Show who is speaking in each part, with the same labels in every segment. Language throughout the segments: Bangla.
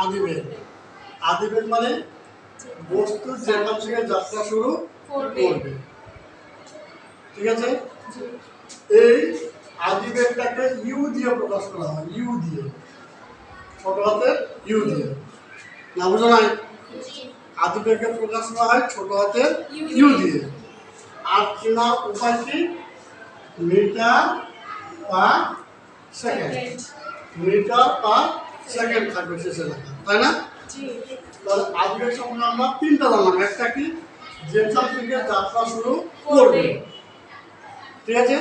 Speaker 1: আদিবেগ। আদিবেগ মানে বস্তু যেখান থেকে যাত্রা শুরু করবে, ঠিক আছে। এই আদিবেগটাকে ইউ দিয়ে প্রকাশ করা হয়, ইউ দিয়ে, ছোট হাতের ইউ দিয়ে। না বুঝো নাই? আদিবেগকে প্রকাশ করা হয় ছোট হাতের ইউ দিয়ে। আর চেনার উপায় কি? Metre per second, metre per second থাকবে শেষে লেখা, তাই না? তাহলে আদিবেগ সম্পর্কে আমরা তিনটা জানলাম। একটা কি? যেখান থেকে যাত্রা শুরু করবে, ঠিক আছে।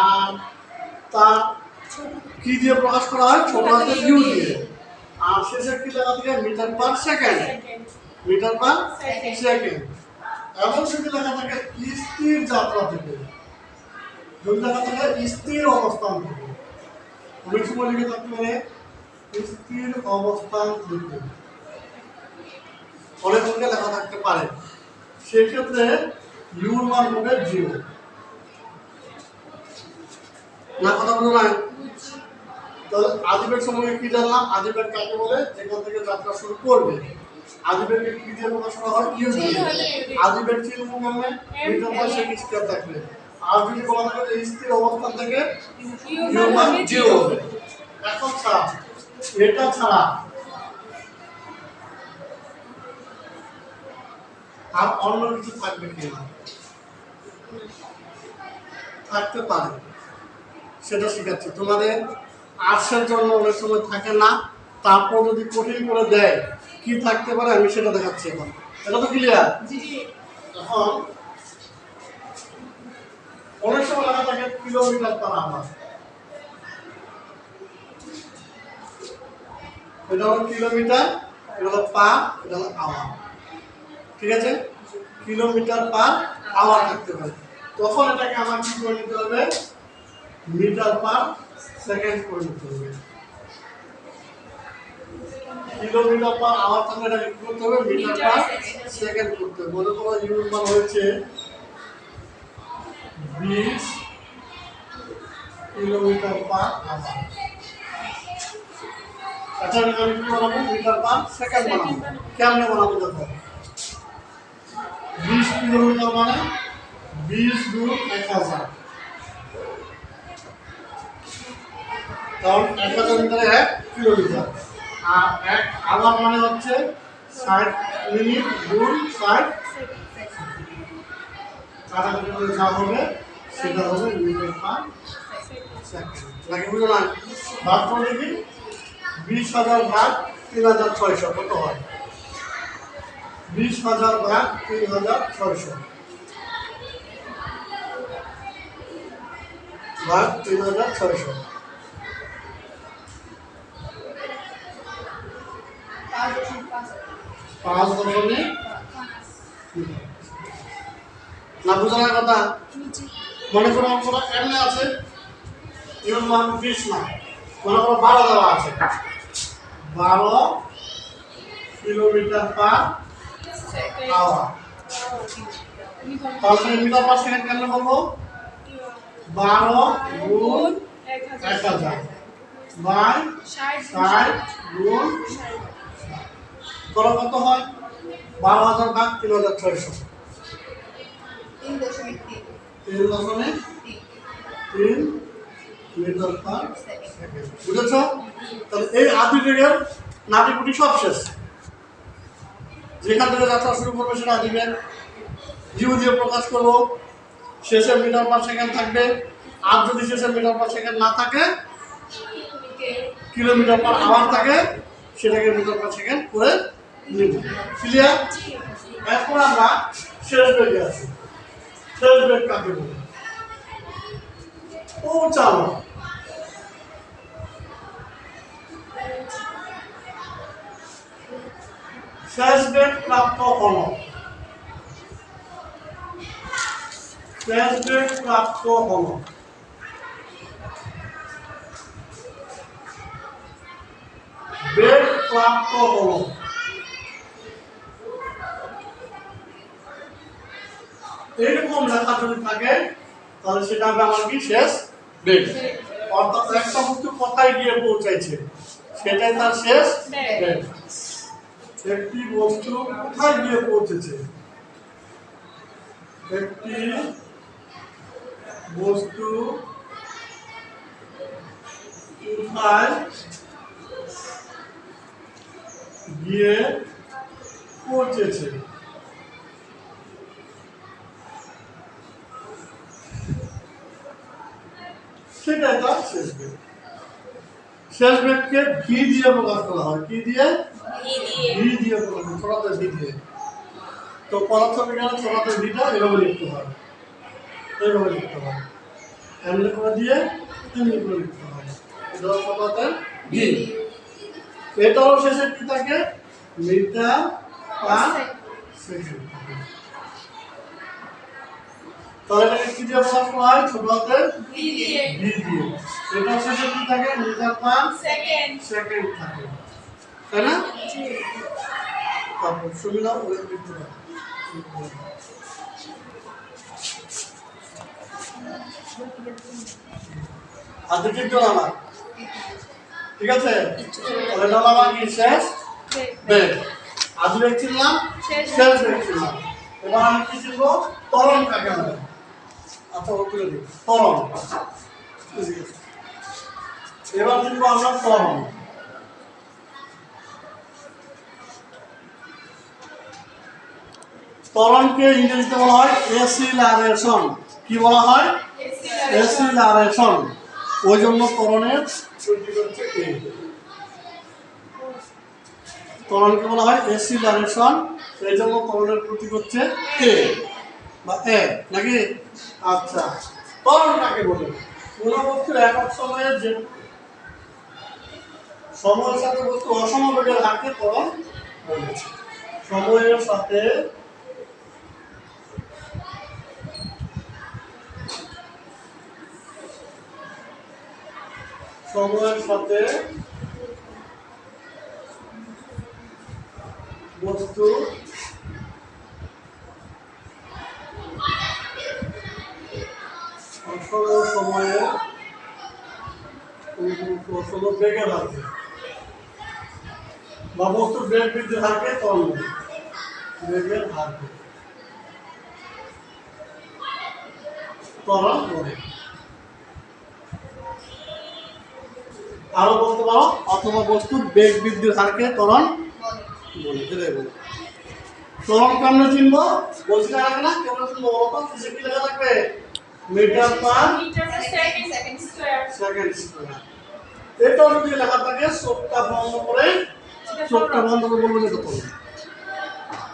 Speaker 1: আর তা কি দিয়ে প্রকাশ করা হয়? ছোট হাতের ইউ দিয়ে। আর শেষের কি লেখা থাকে? Metre per second, metre per second. এমন যদি লেখা থাকে স্থির যাত্রা থেকে, যদি লেখা থাকে স্থির অবস্থান থেকে, অনেক সময় লিখে থাকতে পারে স্থির অবস্থান থেকে, অনেক সময় লেখা থাকতে পারে, সেক্ষেত্রে ইউর মান হবে 0। না কথা বলো না? তাহলে আদিবেগ সম্পর্কে কি জানলাম? আদিবেগ কাকে বলে? যেখান থেকে যাত্রা শুরু করবে। আদিবেগকে কি দিয়ে প্রকাশ করা হয়? ইউ দিয়ে। আদিবেগ চিহ্ন মানে মিটার পার সেকেন্ড স্কয়ার থাকবে। আর যদি বলা থাকে যে স্থির অবস্থান থেকে ইউ মান 0 হবে। এখন ছাড়া, এটা ছাড়া আর অন্য কিছু থাকবে কিনা? থাকতে পারে, সেটা শিখাচ্ছি তোমাদের। আর্টসের জন্য অনেক সময় থাকে না, তারপর যদি কঠিন করে দেয় কি থাকতে পারে আমি সেটা দেখাচ্ছি এখন। এটা তো ক্লিয়ার? এখন অনেক সময় লেখা থাকে কিলোমিটার পার আওয়ার, এটা হলো কিলোমিটার, এটা হলো পার, এটা হলো আওয়ার, ঠিক আছে। কিলোমিটার পার আওয়ার থাকতে পারে, তখন এটাকে আমার কি করে নিতে হবে? মিটার পার সেকেন্ড করে নিতে হবে। কিলোমিটার পার আওয়ার থাকলে এটাকে কি করতে হবে? মিটার পার সেকেন্ড করতে হবে। মনে করো ইউনিট মান হয়েছে 20 কিলোমিটার পার আওয়ার। আচ্ছা আমি কি বানাবো? মিটার পার সেকেন্ড বানাবো। কেমনে বানাবো দেখো। 20 কিলোমিটার মানে 20 গুণ 1000, কারণ 1000 মিটারে 1 কিলোমিটার। আর 1 আওয়ার মানে হচ্ছে 60 মিনিট গুণ 60 কাটাকাটি করে যা হবে সেটা হবে মিটার পার সেকেন্ড। নাকি বুঝো না? ভাগ করে দেখি 20,000 ভাগ 3600 কত হয়? 20,000 ভাগ 3600 ভাগ 3600, 5.5 না বুঝানোর কথা। মনে করো অঙ্কটা এমনি আছে, ইউর মান 20 না, মনে করো 12 দেওয়া আছে, 12 কিলোমিটার পার আওয়ার। তাহলে মিটার পার সেকেন্ড কেন বলবো? 12 গুণ 1000 বাই 60 গুণ কত হয়? 12,000 ভাগ 3600, 3.3 মিটার পার সেকেন্ড। বুঝেছো? তাহলে এই আদিবেগের নাটিকুটি সব শেষ। যেখান থেকে যাত্রা শুরু করবে সেটা আদিবেগ, ইউ দিয়ে প্রকাশ করবো, শেষে মিটার পার সেকেন্ড থাকবে। আর যদি শেষে মিটার পার সেকেন্ড না থাকে, কিলোমিটার পার আওয়ার থাকে, সেটাকে মিটার পার সেকেন্ড করে নিব। ক্লিয়ার? এখন আমরা শেষ বেগে আছি। শেষ বেগ কাকে বলে? পৌঁছানো। শেষ বেগ প্রাপ্ত হলো, শেষ বেগ প্রাপ্ত হলো। বেগ প্রাপ্ত হলো, এইরকম লেখা যদি থাকে তাহলে সেটা হবে আমার কি? শেষ বেগ। অর্থাৎ একটা বস্তু কোথায় গিয়ে পৌঁছাইছে সেটাই তার শেষ বেগ। একটি বস্তু কোথায় গিয়ে পৌঁছেছে? একটি বস্তু কোথায় গিয়ে পৌঁছেছে? সেটাই তার শেষ বেগ। শেষ বেগকে ভি দিয়ে প্রকাশ করা হয়। কি দিয়ে? ভি দিয়ে প্রকাশ, ছোটাতে ভি দিয়ে। তো পদার্থবিজ্ঞানে ছোটাতে ভিটা এভাবে লিখতে হয়, এইভাবে লিখতে হয়, এমনি করে দিয়ে এমনি করে লিখতে হয়। এটা ছোটাতে ভি। এটাও শেষে কি থাকে? Metre per second. তাহলে এটাকে কি দিয়ে প্রকাশ করা হয়? ছোটাতে ভি দিয়ে। এটাও শেষে কি থাকে? মিটার পার সেকেন্ড থাকে, তাই না? তারপর সুবিধা ওই লিখতে হবে। হাতে কি ডলার, ঠিক আছে? তাহলে ডলার কি শেষ বেগ। আদি বেগ চিনলাম, শেষ বেগ চিনলাম। এবার আমি কি চিনবো? ত্বরণ কাকে বলে? আচ্ছা তুলে দিই, ত্বরণ। এবার চিনবো আমরা ত্বরণ। ত্বরণকে ইংরেজিতে বলা হয় এসিলারেশন। কি বলা হয়? এসিলারেশন। ওই জন্য ত্বরণের প্রতীক হচ্ছে এ। ত্বরণকে বলা হয় এসিলারেশন, এই জন্য ত্বরণের প্রতীক হচ্ছে এ বা এ, নাকি? আচ্ছা, ত্বরণ কাকে বলে? কোনো বস্তুর একক সময়ে যে সময়ের সাথে বস্তু অসমবেগে থাকে ত্বরণ বলে। সময়ের সাথে বস্তু সময়ে বেগে থাকে বা বস্তুর বেগ বৃদ্ধি থাকে ত্বরণ বলে। বেগের হার ত্বরণ বলে। আরো বলতে পারো, অথবা বস্তুর বেগ বৃদ্ধির হারকে ত্বরণ বলে। এটাই বলে। ত্বরণ কেমনে চিনবো? বলছি না না, কেমনে চিনবো বলতো? কিসে কি লেখা থাকবে? Metre per second square. এটা যদি লেখা থাকে চোখটা বন্ধ করে বলবো যে কত।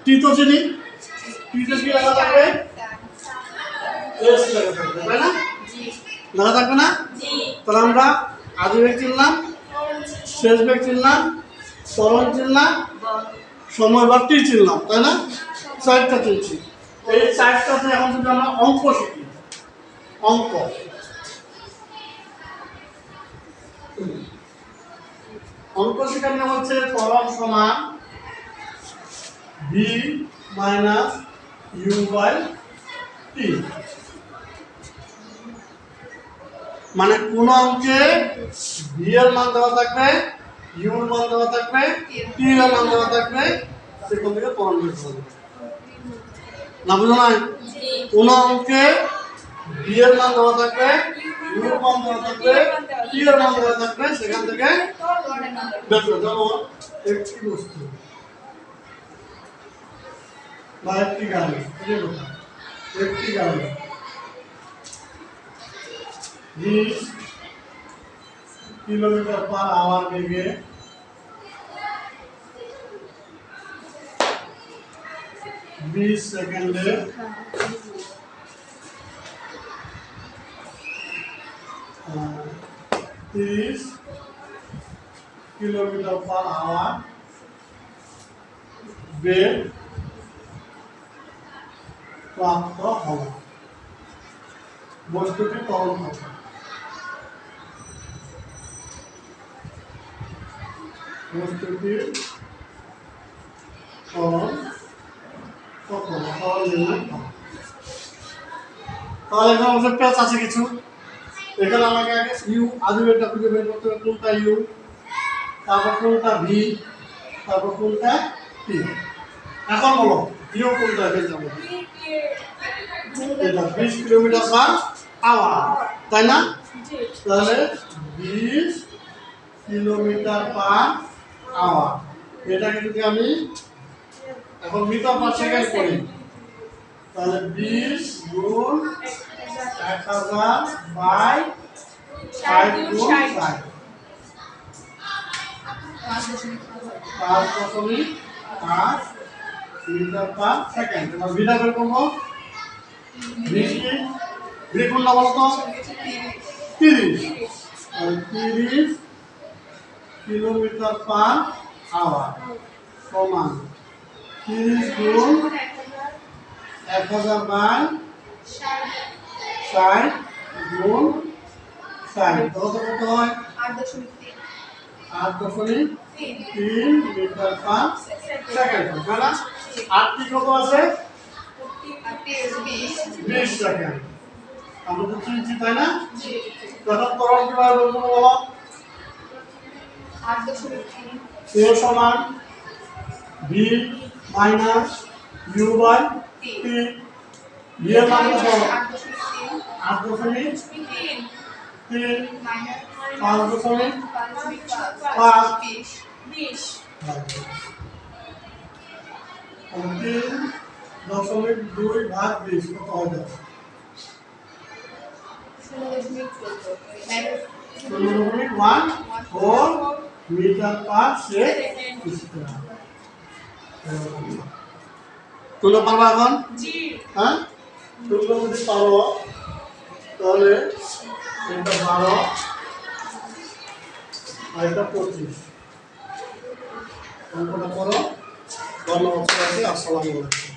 Speaker 1: টি তো চিনি, টিতে কি লেখা থাকবে? এস লেখা থাকবে, তাই না? লেখা থাকবে না? তাহলে আমরা আদি বেগ চিনলাম, শেষ বেগ চিনলাম, ত্বরণ চিনলাম, সময় বা টি চিনলাম, তাই না? চারটা চিনছি। এই চারটাতে এখন যদি আমরা অঙ্ক শিখি, অঙ্ক শেখার নিয়ম হচ্ছে ত্বরণ সমান ভি মাইনাস ইউ বাই টি। মানে কোন অঙ্কে ভি এর মান দেওয়া থাকবে, ইউ এর মান দেওয়া থাকবে, টি এর মান দেওয়া থাকবে, সেখান থেকে ত্বরণ বের করতে হবে। না বুঝো না? কোন অঙ্কে ভি এর মান দেওয়া থাকবে, ইউ এর মান দেওয়া থাকবে, টি এর মান দেওয়া থাকবে, সেখান থেকে বের করতে হবে। যেমন একটি বস্তু বা একটি গাড়ি, একটি গাড়ি 20 কিলোমিটার পার আওয়ার বেগে 20 সেকেন্ডে 30 কিলোমিটার পার আওয়ার বেগ প্রাপ্ত হবে। বস্তুটি ত্বরণ হবে। বস্তুটির ত্বরণ কত? ত্বরণ নির্ণয় হবে। তাহলে এখানে আমাদের প্যাচ আছে কিছু। এখানে আমাকে আগে ইউ আদি বেগটা খুঁজে বের করতে হবে। কোনটা ইউ? তারপর কোনটা ভি, তারপর কোনটা টি। এখন বলো ভিও কোনটা ফেলতে হবে? এটা 20 কিলোমিটার পার আওয়ার, তাই না? তাহলে 20 কিলোমিটার পার আওয়ার। এটাকে যদি আমি এখন মিটার পার সেকেন্ড করি, তাহলে 20 গুণ 1000 বাই 60 গুণ 60, 5.5 মিটার পার সেকেন্ড। এবার ভিটা বের করবো, ভি কোনটা বলো তো? 30। 30 কিলোমিটার পার আওয়ার সমান 30 গুণ 1000 বাই 60 গুণ 60, কত কত হয়? 8.3 মিটার পার সেকেন্ড, তাই না? আর টি কত আছে? 20 সেকেন্ড। আমরা তো চিনছি, তাই না? তখন তরল কিভাবে বের করবো বলো? এ সমান V minus U by T. V এর মান কত? 8.3 5.5 3.2 ভাগ 20 কত হবে? 0.14 মিটার পার সেকেন্ড। তুলো পারবা এখন? হ্যাঁ, তুলো যদি পারো তাহলে এটা 12 আর এটা 25 অঙ্কটা করো। ধন্যবাদ সবাইকে। আসসালামু আলাইকুম।